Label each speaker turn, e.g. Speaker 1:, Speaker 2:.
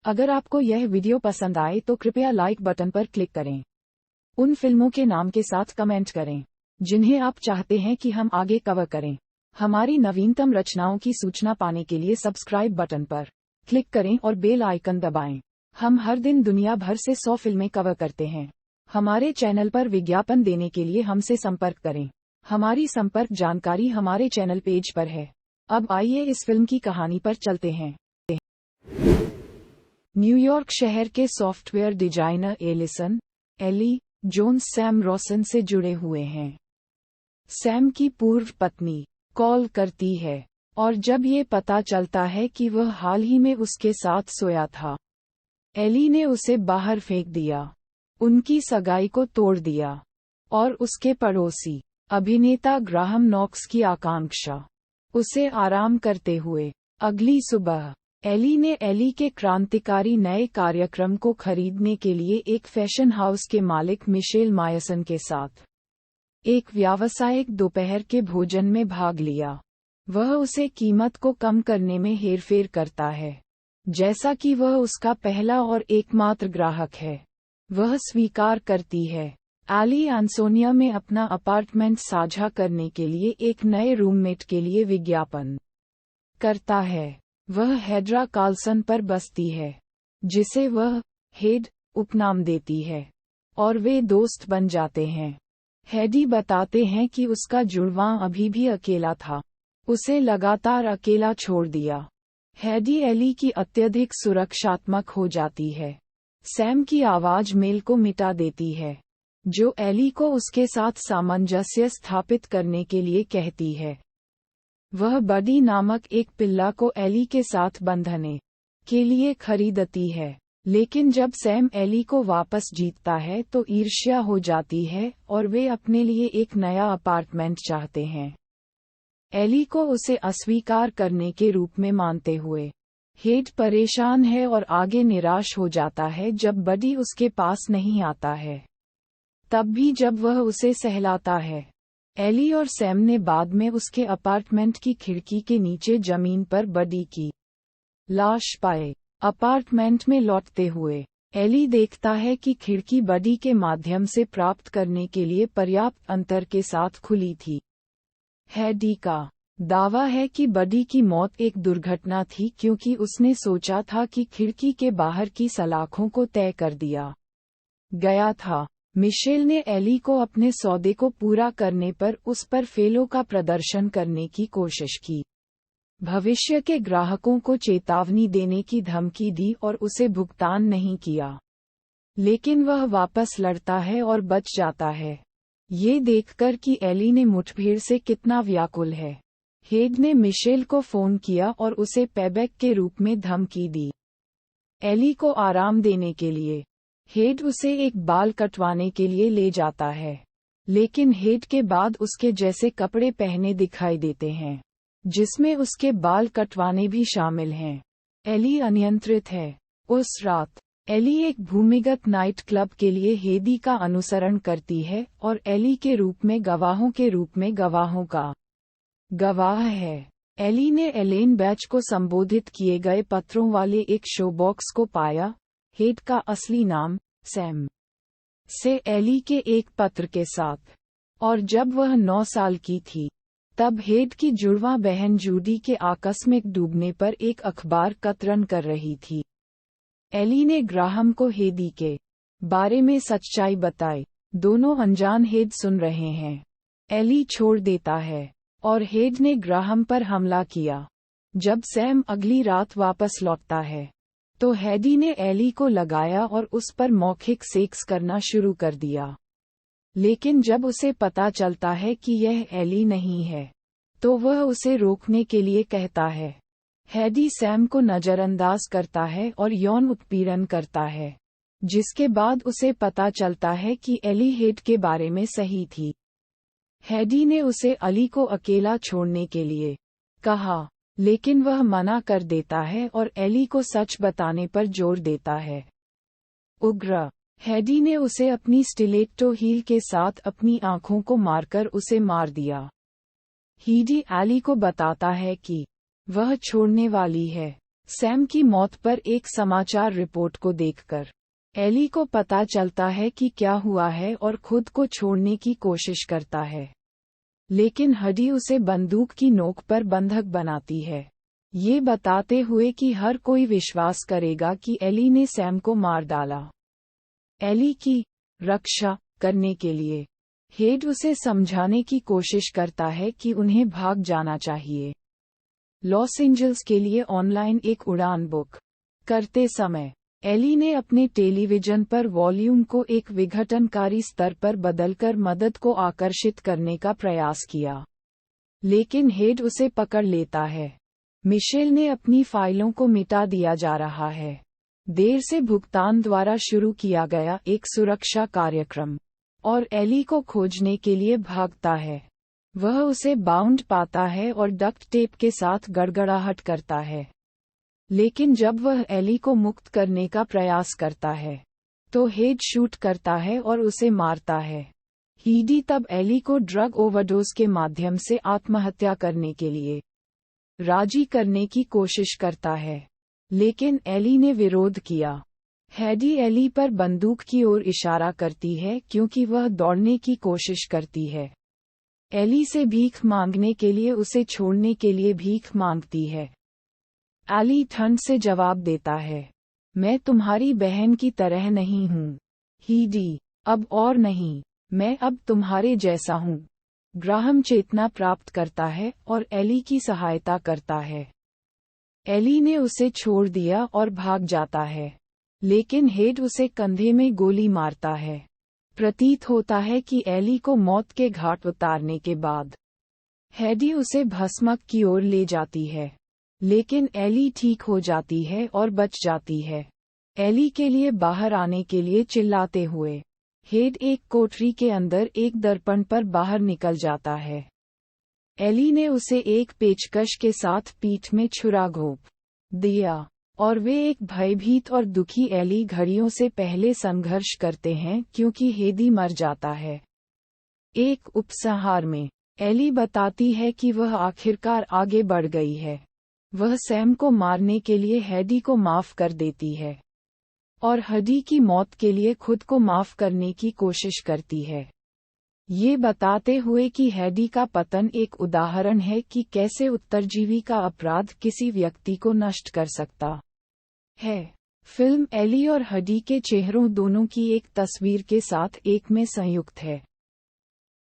Speaker 1: अगर आपको यह वीडियो पसंद आए तो कृपया लाइक बटन पर क्लिक करें। उन फिल्मों के नाम के साथ कमेंट करें जिन्हें आप चाहते हैं कि हम आगे कवर करें। हमारी नवीनतम रचनाओं की सूचना पाने के लिए सब्सक्राइब बटन पर क्लिक करें और बेल आइकन दबाएं। हम हर दिन दुनिया भर से 100 फिल्में कवर करते हैं। हमारे चैनल पर विज्ञापन देने के लिए हमसे संपर्क करें। हमारी संपर्क जानकारी हमारे चैनल पेज पर है। अब आइए इस फिल्म की कहानी पर चलते हैं। न्यूयॉर्क शहर के software designer Ellie Jones Sam Rawson से जुड़े हुए हैं। सैम की पूर्व पत्नी कॉल करती है और जब ये पता चलता है कि वह हाल ही में उसके साथ सोया था, एली ने उसे बाहर फेंक दिया, उनकी सगाई को तोड़ दिया और उसके पड़ोसी अभिनेता ग्राहम नॉक्स की आकांक्षा उसे आराम करते हुए। अगली सुबह एली के क्रांतिकारी नए कार्यक्रम को खरीदने के लिए एक फैशन हाउस के मालिक मिशेल मायसन के साथ एक व्यावसायिक दोपहर के भोजन में भाग लिया। वह उसे कीमत को कम करने में हेरफेर करता है, जैसा कि वह उसका पहला और एकमात्र ग्राहक है। वह स्वीकार करती है। एली एंसोनिया में अपना अपार्टमेंट साझा करने के लिए एक नए रूममेट के लिए विज्ञापन करता है। वह हेड्रा कार्लसन पर बसती है, जिसे वह हेड उपनाम देती है, और वे दोस्त बन जाते हैं। हेडी बताते हैं कि उसका जुड़वां अभी भी अकेला था, उसे लगातार अकेला छोड़ दिया। हेडी एली की अत्यधिक सुरक्षात्मक हो जाती है। सैम की आवाज मेल को मिटा देती है, जो एली को उसके साथ सामंजस्य स्थापित करने के लिए कहती है। वह बडी नामक एक पिल्ला को एली के साथ बंधने के लिए खरीदती है, लेकिन जब सैम एली को वापस जीतता है तो ईर्ष्या हो जाती है और वे अपने लिए एक नया अपार्टमेंट चाहते हैं। एली को उसे अस्वीकार करने के रूप में मानते हुए हेड परेशान है और आगे निराश हो जाता है जब बडी उसके पास नहीं आता है। तब भी जब वह उसे सहलाता है, एली और सैम ने बाद में उसके अपार्टमेंट की खिड़की के नीचे जमीन पर बडी की लाश पाए। अपार्टमेंट में लौटते हुए एली देखता है कि खिड़की बडी के माध्यम से प्राप्त करने के लिए पर्याप्त अंतर के साथ खुली थी। हेडी का दावा है कि बडी की मौत एक दुर्घटना थी क्योंकि उसने सोचा था कि खिड़की के बाहर की सलाखों को तय कर दिया गया था। मिशेल ने एली को अपने सौदे को पूरा करने पर उस पर फेलों का प्रदर्शन करने की कोशिश की, भविष्य के ग्राहकों को चेतावनी देने की धमकी दी और उसे भुगतान नहीं किया, लेकिन वह वापस लड़ता है और बच जाता है। ये देखकर कि एली ने मुठभेड़ से कितना व्याकुल है, हेड ने मिशेल को फोन किया और उसे पेबैक के रूप में धमकी दी। एली को आराम देने के लिए हेड उसे एक बाल कटवाने के लिए ले जाता है, लेकिन हेड के बाद उसके जैसे कपड़े पहने दिखाई देते हैं, जिसमें उसके बाल कटवाने भी शामिल हैं। एली अनियंत्रित है। उस रात एली एक भूमिगत नाइट क्लब के लिए हेडी का अनुसरण करती है और एली के रूप में गवाहों का गवाह है। एली ने एलेन बैच को संबोधित किए गए पत्रों वाले एक शोबॉक्स को पाया। हेड का असली नाम सैम से एली के एक पत्र के साथ, और जब वह 9 साल की थी तब हेड की जुड़वां बहन जूडी के आकस्मिक डूबने पर एक अखबार कतरन कर रही थी। एली ने ग्राहम को हेडी के बारे में सच्चाई बताई। दोनों अनजान हेड सुन रहे हैं। एली छोड़ देता है और हेड ने ग्राहम पर हमला किया। जब सैम अगली रात वापस लौटता है तो हेडी ने एली को लगाया और उस पर मौखिक सेक्स करना शुरू कर दिया, लेकिन जब उसे पता चलता है कि यह एली नहीं है तो वह उसे रोकने के लिए कहता है। हेडी सैम को नजरअंदाज करता है और यौन उत्पीड़न करता है, जिसके बाद उसे पता चलता है कि एली हेड के बारे में सही थी। हेडी ने उसे अली को अकेला छोड़ने के लिए कहा, लेकिन वह मना कर देता है और एली को सच बताने पर जोर देता है। उग्र हेडी ने उसे अपनी स्टिलेट्टो हील के साथ अपनी आंखों को मारकर उसे मार दिया। हेडी एली को बताता है कि वह छोड़ने वाली है। सैम की मौत पर एक समाचार रिपोर्ट को देखकर एली को पता चलता है कि क्या हुआ है और खुद को छोड़ने की कोशिश करता है, लेकिन हडी उसे बंदूक की नोक पर बंधक बनाती है, ये बताते हुए कि हर कोई विश्वास करेगा कि एली ने सैम को मार डाला। एली की रक्षा करने के लिए हेड उसे समझाने की कोशिश करता है कि उन्हें भाग जाना चाहिए। लॉस एंजल्स के लिए ऑनलाइन एक उड़ान बुक करते समय एली ने अपने टेलीविजन पर वॉल्यूम को एक विघटनकारी स्तर पर बदलकर मदद को आकर्षित करने का प्रयास किया, लेकिन हेड उसे पकड़ लेता है। मिशेल ने अपनी फाइलों को मिटा दिया जा रहा है। देर से भुगतान द्वारा शुरू किया गया एक सुरक्षा कार्यक्रम और एली को खोजने के लिए भागता है। वह उसे बाउंड पाता है और डक्ट टेप के साथ गड़गड़ाहट करता है, लेकिन जब वह एली को मुक्त करने का प्रयास करता है तो हेड शूट करता है और उसे मारता है। हीडी तब एली को ड्रग ओवरडोज के माध्यम से आत्महत्या करने के लिए राजी करने की कोशिश करता है, लेकिन एली ने विरोध किया। हेडी एली पर बंदूक की ओर इशारा करती है क्योंकि वह दौड़ने की कोशिश करती है। एली से भीख मांगने के लिए उसे छोड़ने के लिए भीख मांगती है। एली ठंड से जवाब देता है, मैं तुम्हारी बहन की तरह नहीं हूँ। हीडी, अब और नहीं, मैं अब तुम्हारे जैसा हूँ। ग्राहम चेतना प्राप्त करता है और एली की सहायता करता है। एली ने उसे छोड़ दिया और भाग जाता है, लेकिन हेड उसे कंधे में गोली मारता है। प्रतीत होता है कि एली को मौत के घाट उतारने के बाद हेडी उसे भस्मक की ओर ले जाती है, लेकिन एली ठीक हो जाती है और बच जाती है। एली के लिए बाहर आने के लिए चिल्लाते हुए हेड एक कोठरी के अंदर एक दर्पण पर बाहर निकल जाता है। एली ने उसे एक पेचकश के साथ पीठ में छुरा घोंप दिया और वे एक भयभीत और दुखी एली घड़ियों से पहले संघर्ष करते हैं क्योंकि हेडी मर जाता है। एक उपसंहार में एली बताती है कि वह आखिरकार आगे बढ़ गई है। वह सैम को मारने के लिए हेडी को माफ कर देती है और हेडी की मौत के लिए खुद को माफ करने की कोशिश करती है, ये बताते हुए कि हेडी का पतन एक उदाहरण है कि कैसे उत्तरजीवी का अपराध किसी व्यक्ति को नष्ट कर सकता है। फिल्म एली और हेडी के चेहरों दोनों की एक तस्वीर के साथ एक में संयुक्त है।